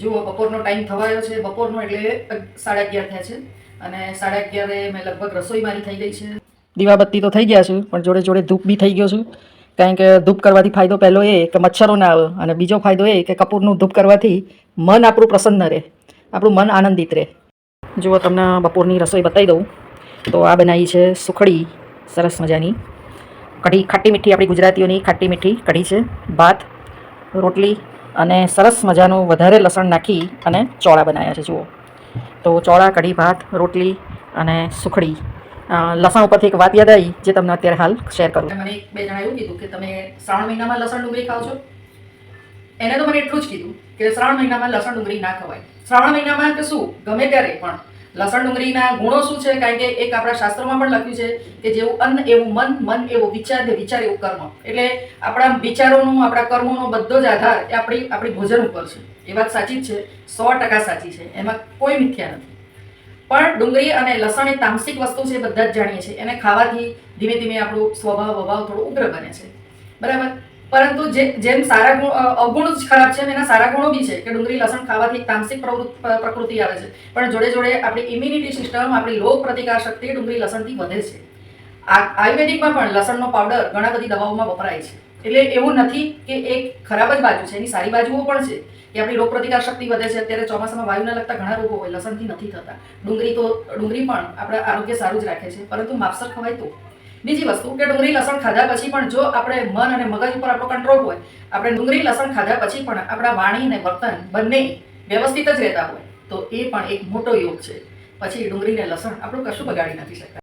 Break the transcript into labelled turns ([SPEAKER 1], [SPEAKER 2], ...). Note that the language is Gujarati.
[SPEAKER 1] જુઓ બપોરનો ટાઈમ થવાયો છે, બપોરનો એટલે 11:30 થયા છે અને 11:30 મેં લગભગ રસોઈ મારી થઈ ગઈ છે. દીવાબત્તી તો થઈ ગયા છે, પણ જોડે જોડે ધૂપ બી થઈ ગયો છું. કારણ કે ધૂપ કરવાથી ફાયદો પહેલો એ કે મચ્છરો ના આવે, અને બીજો ફાયદો એ કે કપૂરનું ધૂપ કરવાથી મન આપણું પ્રસન્ન રહે, આપણું મન આનંદિત રહે. જુઓ તમને બપોરની રસોઈ બતાવી દઉં તો આ બનાવી છે સુખડી, સરસ મજાની કઢી, ખાટી મીઠી, આપણી ગુજરાતીઓની ખાટી મીઠી કઢી છે, ભાત, રોટલી અને સરસ મજાનું વધારે લસણ નાખી અને ચોળા બનાવ્યા છે. જુઓ તો ચોળા, કઢી, ભાત, રોટલી અને સુખડી. લસણ ઉપરથી એક વાત યાદ આવી જે તમને અત્યારે હાલ શેર કરું. મને બે જણા એવું કીધું કે તમે શ્રાવણ મહિનામાં લસણ ડુંગળી ખાઓ છો. એને તો મને એટલું જ કીધું કે શ્રાવણ મહિનામાં લસણ ડુંગળી ના ખવાય. શ્રાવણ મહિનામાં કે શું ગમે ત્યારે પણ લસણ ડુંગળીના ગુણો શું છે? કારણ કે એક આપણા શાસ્ત્રોમાં પણ લખ્યું છે કે જેવું અન્ન એવું મન, મન એવો વિચાર, ને વિચાર એવું કર્મ. એટલે આપણા વિચારોનો, આપણા કર્મોનો બધો જ આધાર એ આપણી ભોજન ઉપર છે. એ વાત સાચી જ છે, 100% સાચી છે, એમાં કોઈ મિથ્યા નથી. પણ ડુંગળી અને લસણ એ તામસિક વસ્તુ છે, બધા જ જાણીએ છીએ. એને ખાવાથી ધીમે ધીમે આપણો સ્વભાવ થોડો ઉગ્ર બને છે, બરાબર. પરંતુ જેમ સારા અવગુણ જ ખરાબ છે, એના સારા ગુણો બી છે કે ડુંગળી લસણ ખાવાથી તામસિક પ્રકૃતિ આવે છે, પણ જોડે જોડે આપણી ઇમ્યુનિટી સિસ્ટમ, આપણી રોગ પ્રતિકાર શક્તિ ડુંગળી લસણથી વધે છે. આયુર્વેદિકમાં પણ લસણનો પાવડર ઘણા બધી દવાઓમાં વપરાય છે. એટલે એવું નથી કે એક ખરાબ જ બાજુ છે, એની સારી બાજુઓ પણ છે કે આપણી રોગ પ્રતિકાર શક્તિ વધે છે. અત્યારે ચોમાસામાં વાયુને લગતા ઘણા રોગો હોય, લસણથી નથી થતા. ડુંગળી પણ આપણા આરોગ્ય સારું જ રાખે છે, પરંતુ માપસર ખવાય તો. બીજી વસ્તુ કે ડુંગળી લસણ ખાધા પછી પણ જો આપણે મન અને મગજ ઉપર આપણો કંટ્રોલ હોય, આપણે ડુંગળી લસણ ખાધા પછી પણ આપણા વાણી અને વર્તન બંને વ્યવસ્થિત જ રહેતા હોય, તો એ પણ એક મોટો યોગ છે. પછી ડુંગળી ને લસણ આપણું કશું બગાડી નથી શકતા.